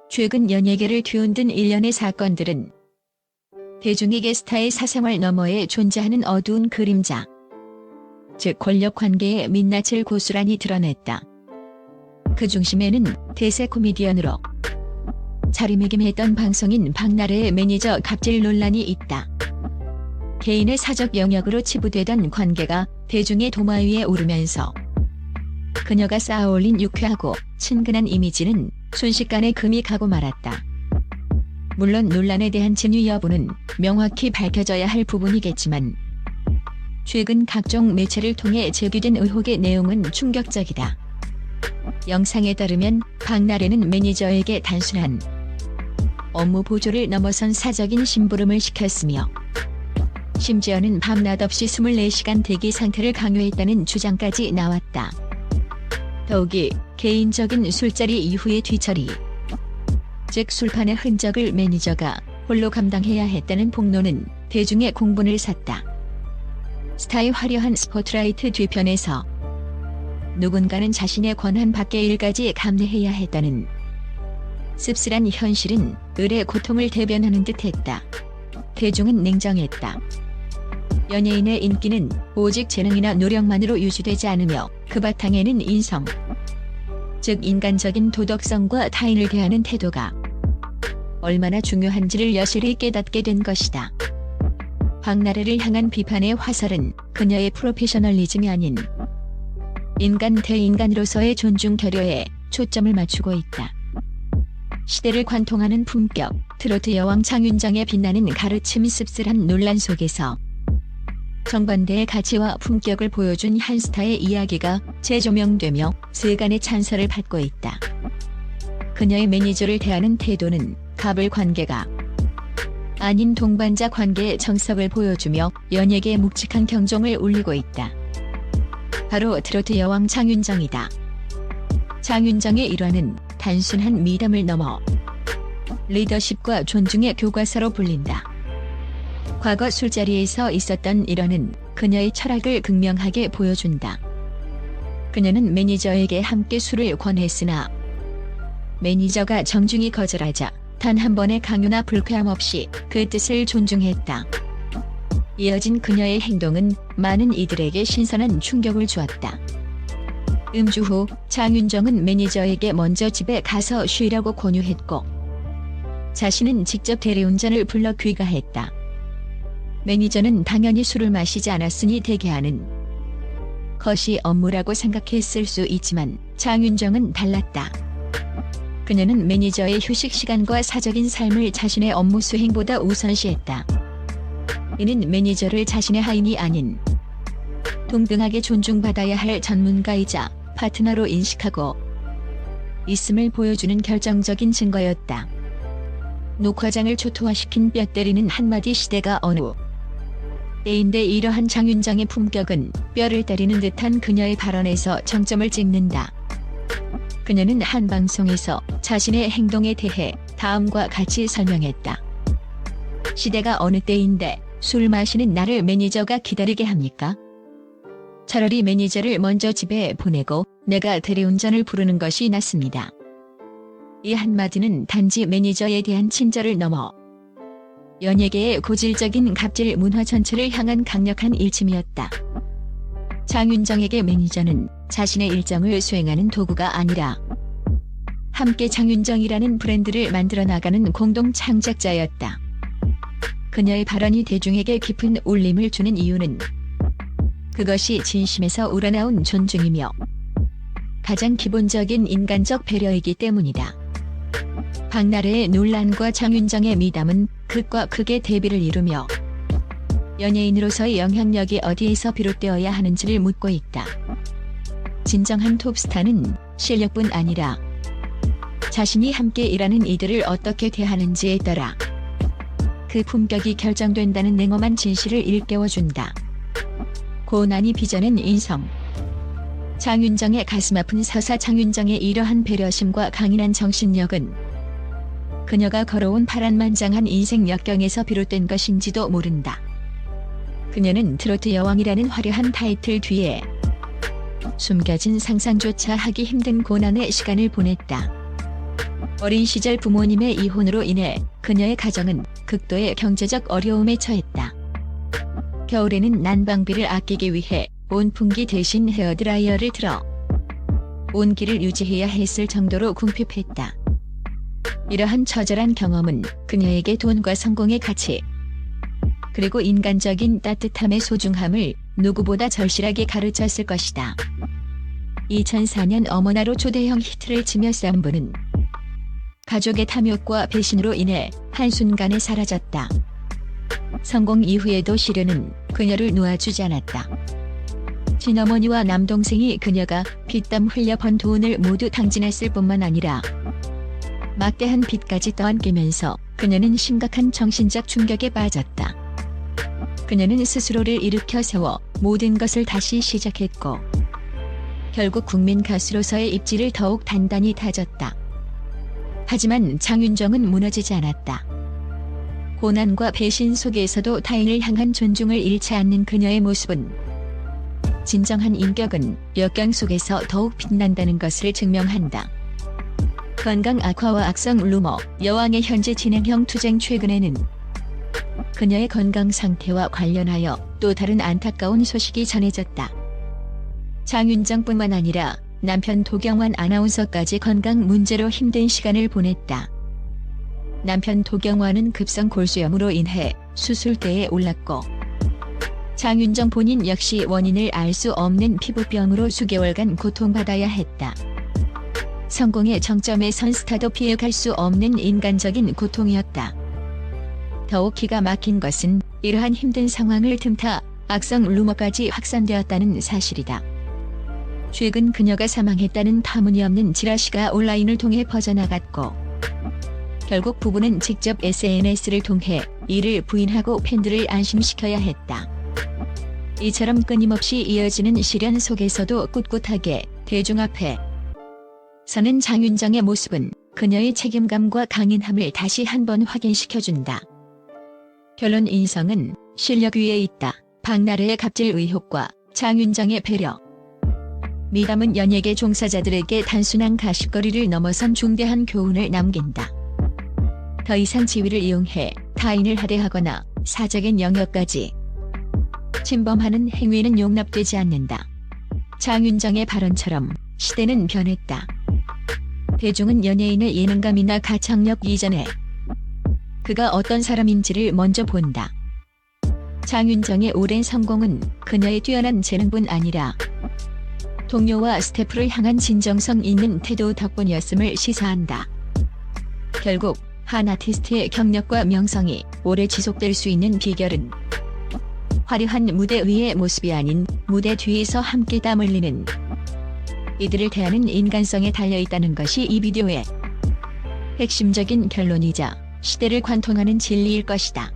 최근 연예계를 뒤흔든 일련의 사건들은 대중에게 스타의 사생활 너머에 존재하는 어두운 그림자, 즉 권력관계의 민낯을 고스란히 드러냈다. 그 중심에는 대세 코미디언으로 자리매김했던 방송인 박나래의 매니저 갑질 논란이 있다. 개인의 사적 영역으로 치부되던 관계가 대중의 도마 위에 오르면서 그녀가 쌓아올린 유쾌하고 친근한 이미지는 순식간에 금이 가고 말았다. 물론 논란에 대한 진위 여부는 명확히 밝혀져야 할 부분이겠지만 최근 각종 매체를 통해 제기된 의혹의 내용은 충격적이다. 영상에 따르면 박나래는 매니저에게 단순한 업무 보조를 넘어선 사적인 심부름을 시켰으며 심지어는 밤낮 없이 24시간 대기 상태를 강요했다는 주장까지 나왔다. 더욱이 개인적인 술자리 이후의 뒤처리, 즉 술판의 흔적을 매니저가 홀로 감당해야 했다는 폭로는 대중의 공분을 샀다. 스타의 화려한 스포트라이트 뒤편에서 누군가는 자신의 권한 밖의 일까지 감내해야 했다는 씁쓸한 현실은 을의 고통을 대변하는 듯했다. 대중은 냉정했다. 연예인의 인기는 오직 재능이나 노력만으로 유지되지 않으며 그 바탕에는 인성, 즉 인간적인 도덕성과 타인을 대하는 태도가 얼마나 중요한지를 여실히 깨닫게 된 것이다. 박나래를 향한 비판의 화살은 그녀의 프로페셔널리즘이 아닌 인간 대인간으로서의 존중 결여에 초점을 맞추고 있다. 시대를 관통하는 품격, 트로트 여왕 장윤정의 빛나는 가르침 씁쓸한 논란 속에서 정반대의 가치와 품격을 보여준 한 스타의 이야기가 재조명되며 세간의 찬사를 받고 있다. 그녀의 매니저를 대하는 태도는 갑을 관계가 아닌 동반자 관계의 정석을 보여주며 연예계에 묵직한 경종을 울리고 있다. 바로 트로트 여왕 장윤정이다. 장윤정의 일화는 단순한 미담을 넘어 리더십과 존중의 교과서로 불린다. 과거 술자리에서 있었던 일화는 그녀의 철학을 극명하게 보여준다. 그녀는 매니저에게 함께 술을 권했으나 매니저가 정중히 거절하자 단 한 번의 강요나 불쾌함 없이 그 뜻을 존중했다. 이어진 그녀의 행동은 많은 이들에게 신선한 충격을 주었다. 음주 후 장윤정은 매니저에게 먼저 집에 가서 쉬라고 권유했고 자신은 직접 대리운전을 불러 귀가했다. 매니저는 당연히 술을 마시지 않았으니 대기하는 것이 업무라고 생각했을 수 있지만 장윤정은 달랐다. 그녀는 매니저의 휴식 시간과 사적인 삶을 자신의 업무 수행보다 우선시했다. 이는 매니저를 자신의 하인이 아닌 동등하게 존중받아야 할 전문가이자 파트너로 인식하고 있음을 보여주는 결정적인 증거였다. 녹화장을 초토화시킨 뼈 때리는 한마디 시대가 어느 때인데 이러한 장윤정의 품격은 뼈를 때리는 듯한 그녀의 발언에서 정점을 찍는다. 그녀는 한 방송에서 자신의 행동에 대해 다음과 같이 설명했다. 시대가 어느 때인데 술 마시는 나를 매니저가 기다리게 합니까? 차라리 매니저를 먼저 집에 보내고 내가 대리운전을 부르는 것이 낫습니다. 이 한마디는 단지 매니저에 대한 친절을 넘어 연예계의 고질적인 갑질 문화 전체를 향한 강력한 일침이었다. 장윤정에게 매니저는 자신의 일정을 수행하는 도구가 아니라 함께 장윤정이라는 브랜드를 만들어 나가는 공동 창작자였다. 그녀의 발언이 대중에게 깊은 울림을 주는 이유는 그것이 진심에서 우러나온 존중이며 가장 기본적인 인간적 배려이기 때문이다. 박나래의 논란과 장윤정의 미담은 극과 극의 대비를 이루며 연예인으로서의 영향력이 어디에서 비롯되어야 하는지를 묻고 있다. 진정한 톱스타는 실력뿐 아니라 자신이 함께 일하는 이들을 어떻게 대하는지에 따라 그 품격이 결정된다는 냉엄한 진실을 일깨워준다. 고난이 빚어낸 인성. 장윤정의 가슴아픈 서사. 장윤정의 이러한 배려심과 강인한 정신력은 그녀가 걸어온 파란만장한 인생 역경에서 비롯된 것인지도 모른다. 그녀는 트로트 여왕이라는 화려한 타이틀 뒤에 숨겨진 상상조차 하기 힘든 고난의 시간을 보냈다. 어린 시절 부모님의 이혼으로 인해 그녀의 가정은 극도의 경제적 어려움에 처했다. 겨울에는 난방비를 아끼기 위해 온풍기 대신 헤어드라이어를 틀어 온기를 유지해야 했을 정도로 궁핍했다. 이러한 처절한 경험은 그녀에게 돈과 성공의 가치, 그리고 인간적인 따뜻함의 소중함을 누구보다 절실하게 가르쳤을 것이다. 2004년 어머나로 초대형 히트를 치며 쌈부는 가족의 탐욕과 배신으로 인해 한순간에 사라졌다. 성공 이후에도 시련은 그녀를 놓아주지 않았다. 친어머니와 남동생이 그녀가 빚땀 흘려 번 돈을 모두 탕진했을 뿐만 아니라 막대한 빚까지 떠안기면서 그녀는 심각한 정신적 충격에 빠졌다. 그녀는 스스로를 일으켜 세워 모든 것을 다시 시작했고 결국 국민 가수로서의 입지를 더욱 단단히 다졌다. 하지만 장윤정은 무너지지 않았다. 고난과 배신 속에서도 타인을 향한 존중을 잃지 않는 그녀의 모습은 진정한 인격은 역경 속에서 더욱 빛난다는 것을 증명한다. 건강 악화와 악성 루머, 여왕의 현재 진행형 투쟁. 최근에는 그녀의 건강 상태와 관련하여 또 다른 안타까운 소식이 전해졌다. 장윤정뿐만 아니라 남편 도경완 아나운서까지 건강 문제로 힘든 시간을 보냈다. 남편 도경완은 급성 골수염으로 인해 수술대에 올랐고 장윤정 본인 역시 원인을 알 수 없는 피부병으로 수개월간 고통받아야 했다. 성공의 정점에 선 스타도 피해갈 수 없는 인간적인 고통이었다. 더욱 기가 막힌 것은 이러한 힘든 상황을 틈타 악성 루머까지 확산되었다는 사실이다. 최근 그녀가 사망했다는 터무니없는 지라시가 온라인을 통해 퍼져나갔고 결국 부부는 직접 SNS를 통해 이를 부인하고 팬들을 안심시켜야 했다. 이처럼 끊임없이 이어지는 시련 속에서도 꿋꿋하게 대중 앞에 서는 장윤정의 모습은 그녀의 책임감과 강인함을 다시 한번 확인시켜준다. 결론: 인성은 실력 위에 있다. 박나래의 갑질 의혹과 장윤정의 배려. 미담은 연예계 종사자들에게 단순한 가십거리를 넘어선 중대한 교훈을 남긴다. 더 이상 지위를 이용해 타인을 하대하거나 사적인 영역까지 침범하는 행위는 용납되지 않는다. 장윤정의 발언처럼 시대는 변했다. 대중은 연예인의 예능감이나 가창력 이전에 그가 어떤 사람인지를 먼저 본다. 장윤정의 오랜 성공은 그녀의 뛰어난 재능뿐 아니라 동료와 스태프를 향한 진정성 있는 태도 덕분이었음을 시사한다. 결국 한 아티스트의 경력과 명성이 오래 지속될 수 있는 비결은 화려한 무대 위의 모습이 아닌 무대 뒤에서 함께 땀 흘리는 이들을 대하는 인간성에 달려있다는 것이 이 비디오의 핵심적인 결론이자 시대를 관통하는 진리일 것이다.